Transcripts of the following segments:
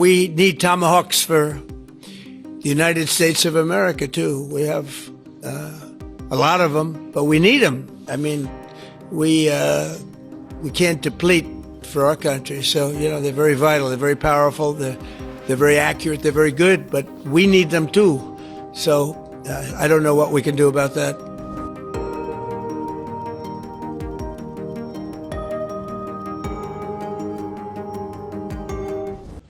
We need Tomahawks for the United States of America, too. We have a lot of them, but we need them. I mean, we can't deplete for our country. So, you know, they're very vital. They're very powerful. They're very accurate. They're very good, but we need them, too. So I don't know what we can do about that.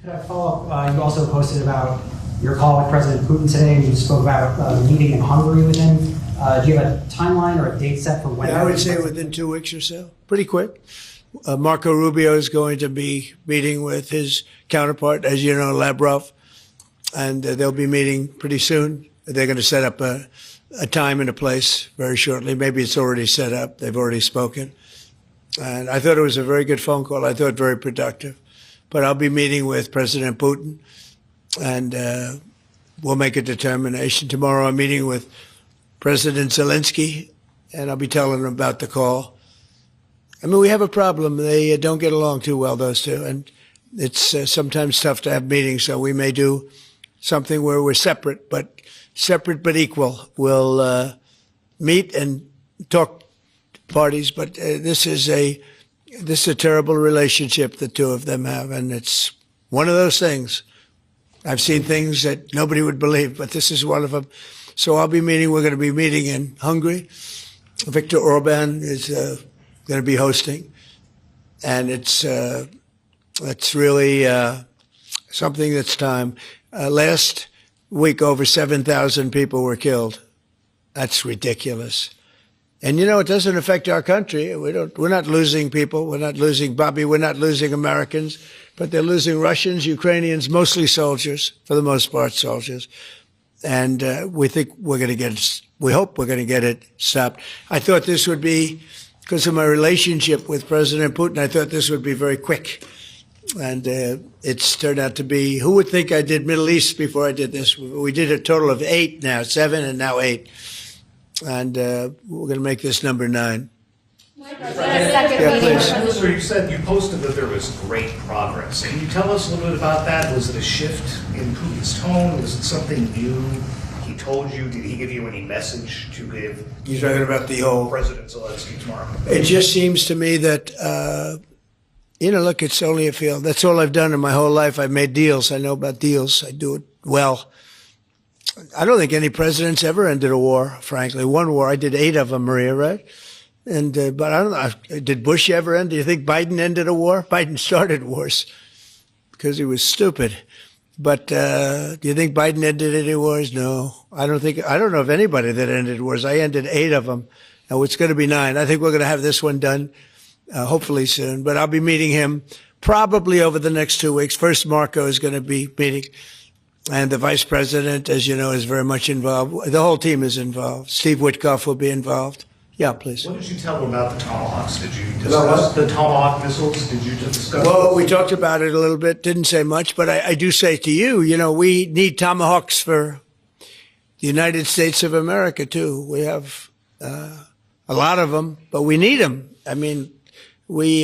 Could I follow up? You also posted about your call with President Putin today, and you spoke about the meeting in Hungary with him. Do you have a timeline or a date set for when? Yeah, I would say within 2 weeks or so. Pretty quick. Marco Rubio is going to be meeting with his counterpart, as you know, Lavrov, and they'll be meeting pretty soon. They're going to set up a time and a place very shortly. Maybe it's already set up. They've already spoken. And I thought it was a very good phone call. I thought very productive. But I'll be meeting with President Putin, and we'll make a determination. Tomorrow I'm meeting with President Zelensky, and I'll be telling him about the call. I mean, we have a problem. They don't get along too well, those two, and it's sometimes tough to have meetings, so we may do something where we're separate but equal. We'll meet and talk parties, but this is a terrible relationship the two of them have, and it's one of those things. I've seen things that nobody would believe, but this is one of them. So we're going to be meeting in Hungary. Viktor Orban is going to be hosting, and it's really something that's time. Last week, over 7,000 people were killed. That's ridiculous. And, you know, it doesn't affect our country. We're not losing people. We're not losing Bobby. We're not losing Americans. But they're losing Russians, Ukrainians, mostly soldiers, for the most part, soldiers. And we hope we're going to get it stopped. I thought this would be, because of my relationship with President Putin, I thought this would be very quick. And it's turned out to be, who would think I did Middle East before I did this? We did a total of 8 now, 7 and now 8. And we're going to make this number 9. Yeah, please. So you said, you posted that there was great progress. Can you tell us a little bit about that? Was it a shift in Putin's tone? Was it something new he told you? Did he give you any message to give? You're talking about the whole President Zelensky tomorrow. It just seems to me that, you know, look, it's only a field. That's all I've done in my whole life. I've made deals. I know about deals. I do it well. I don't think any president's ever ended a war, frankly. One war, I did 8 of them, Maria, right? And but I don't know, did Bush ever end? Do you think Biden ended a war? Biden started wars because he was stupid. But do you think Biden ended any wars? No, I don't know of anybody that ended wars. I ended 8 of them. Now it's going to be 9. I think we're going to have this one done hopefully soon. But I'll be meeting him probably over the next 2 weeks. First, Marco is going to be meeting. And the vice president, as you know, is very much involved. The whole team is involved. Steve Witkoff will be involved. Yeah, please. What did you tell him about the Tomahawks? Did you discuss the Tomahawk missiles? Did you discuss? Well, we talked about it a little bit. Didn't say much, but I do say to you, you know, we need Tomahawks for the United States of America, too. We have a lot of them, but we need them. I mean, we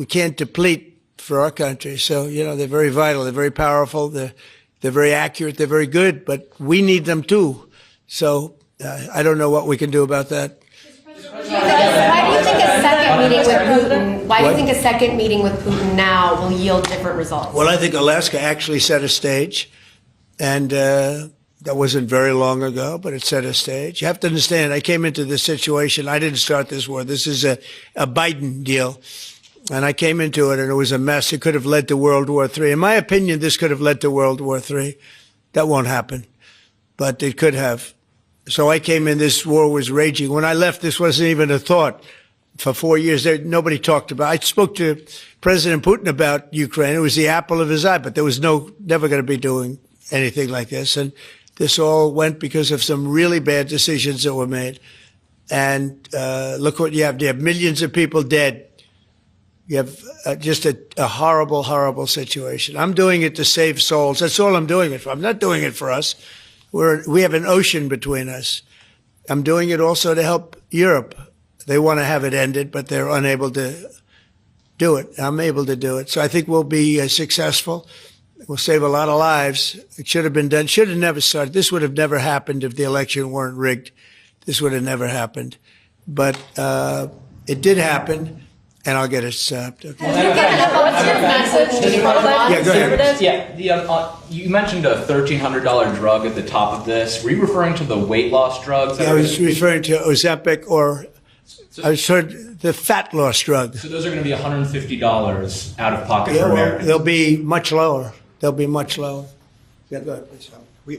can't deplete for our country. So, you know, they're very vital. They're very powerful. They're very accurate. They're very good, but we need them, too. So I don't know what we can do about that. Why do you think a second meeting with Putin now will yield different results? Well, I think Alaska actually set a stage, and that wasn't very long ago, but it set a stage. You have to understand, I came into this situation. I didn't start this war. This is a Biden deal. And I came into it, and it was a mess. It could have led to World War III. In my opinion, this could have led to World War III. That won't happen, but it could have. So I came in, this war was raging. When I left, this wasn't even a thought. For 4 years, nobody talked about it. I spoke to President Putin about Ukraine. It was the apple of his eye, but there was never going to be doing anything like this. And this all went because of some really bad decisions that were made. And look what you have. You have millions of people dead. You have just a horrible, horrible situation. I'm doing it to save souls. That's all I'm doing it for. I'm not doing it for us. We have an ocean between us. I'm doing it also to help Europe. They want to have it ended, but they're unable to do it. I'm able to do it. So I think we'll be successful. Will save a lot of lives. It should have been done. Should have never started. This would have never happened if the election weren't rigged. This would have never happened. But it did happen, and I'll get it stopped. Okay. What's your message to pro-life Yeah, go ahead. conservatives? Yeah, you mentioned a $1,300 drug at the top of this. Were you referring to the weight loss drugs? I was referring to Ozempic, or I was heard the fat loss drug. So those are going to be $150 out of pocket Yeah, for well, Americans. they'll be much lower. They'll be much lower. Yeah, go ahead, please.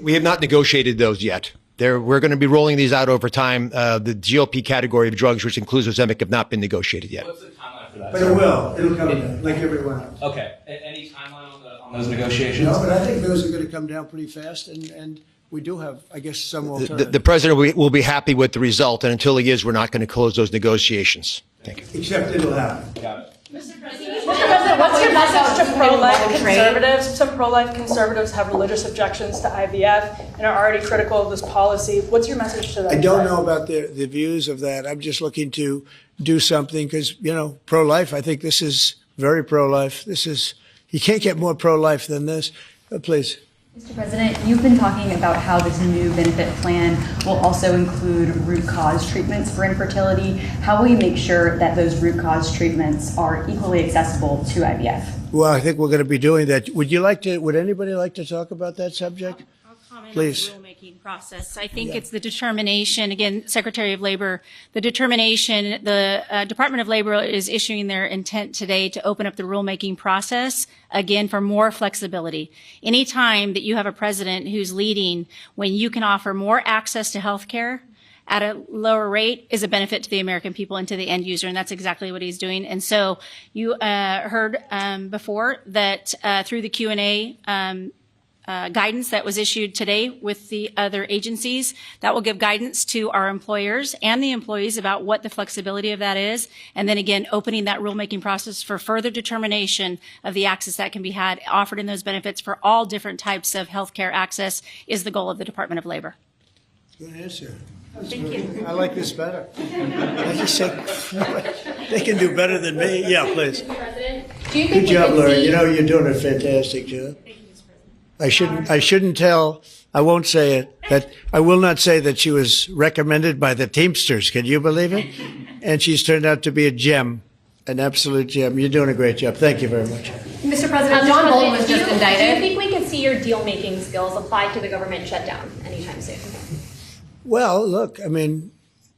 We have not negotiated those yet. We're going to be rolling these out over time. The GLP category of drugs, which includes Ozempic, have not been negotiated yet. What's the timeline for that? But it will. It'll come down, like everyone else. Okay. Any timeline on those negotiations? No, but I think those are going to come down pretty fast, and we do have, I guess, some alternatives. The president will be happy with the result, and until he is, we're not going to close those negotiations. Thank you. Except it'll happen. Got it. Mr. President, what's your message to pro-life conservatives? Some pro-life conservatives have religious objections to IVF and are already critical of this policy. What's your message to them? I don't know about the views of that. I'm just looking to do something because, pro-life, I think this is very pro-life. You can't get more pro-life than this. Please. Mr. President, you've been talking about how this new benefit plan will also include root cause treatments for infertility. How will you make sure that those root cause treatments are equally accessible to IVF? Well, I think we're going to be doing that. Would anybody like to talk about that subject? I'll comment Please. on the rulemaking process. I think it's the determination, again, Secretary of Labor, the determination, the Department of Labor is issuing their intent today to open up the rulemaking process, again, for more flexibility. Anytime that you have a president who's leading when you can offer more access to health care at a lower rate is a benefit to the American people and to the end user, and that's exactly what he's doing. And so you heard before that through the Q&A guidance that was issued today with the other agencies, that will give guidance to our employers and the employees about what the flexibility of that is. And then again, opening that rulemaking process for further determination of the access that can be had offered in those benefits for all different types of healthcare access is the goal of the Department of Labor. Good answer. Thank you. I like this better. I just say, they can do better than me. Yeah, please. President, do you think Good we job, could Larry. see- You're doing a fantastic job. I shouldn't tell, I won't say it, that I will not say that she was recommended by the Teamsters. Can you believe it? And she's turned out to be a gem, an absolute gem. You're doing a great job. Thank you very much. Mr. President, John Bolton was do you just indicted. think we could see your deal-making skills applied to the government shutdown anytime soon? Well, look,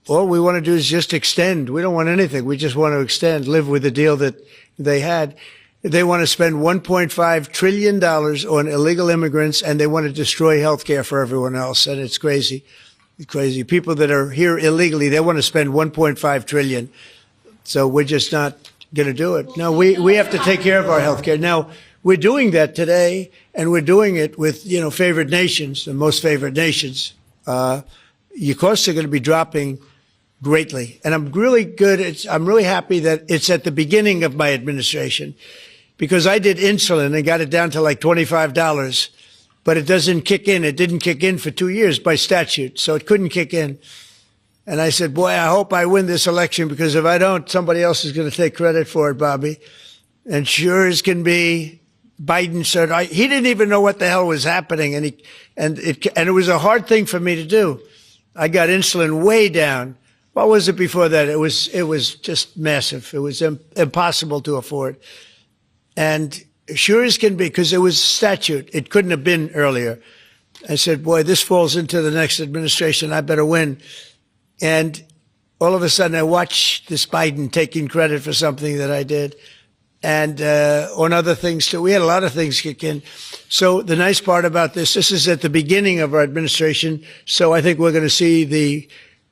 all we want to do is just extend. We don't want anything. We just want to extend, live with the deal that they had. They want to spend $1.5 trillion on illegal immigrants, and they want to destroy health care for everyone else. And it's crazy. It's crazy. People that are here illegally, they want to spend $1.5 trillion. So we're just not going to do it. No, we have to take care of our health care. Now, we're doing that today, and we're doing it with, favored nations, the most favored nations. Your costs are going to be dropping greatly. And I'm really happy that it's at the beginning of my administration, because I did insulin and got it down to like $25, but it doesn't kick in. It didn't kick in for 2 years by statute, so it couldn't kick in. And I said, boy, I hope I win this election, because if I don't, somebody else is going to take credit for it, Bobby. And sure as can be, Biden said, he didn't even know what the hell was happening. And it was a hard thing for me to do. I got insulin way down. What was it before that? It was just massive. It was impossible to afford. And sure as can be, because it was statute, it couldn't have been earlier. I said, boy, this falls into the next administration. I better win. And all of a sudden, I watched this Biden taking credit for something that I did. And on other things, too. We had a lot of things kick in. So the nice part about this is at the beginning of our administration. So I think we're going to see the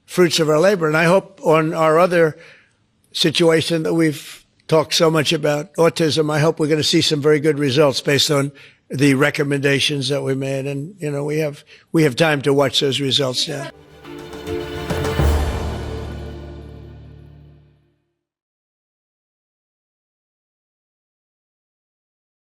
fruits of our labor. And I hope on our other situation that we've talked so much about, autism, I hope we're going to see some very good results based on the recommendations that we made. And, we have time to watch those results now.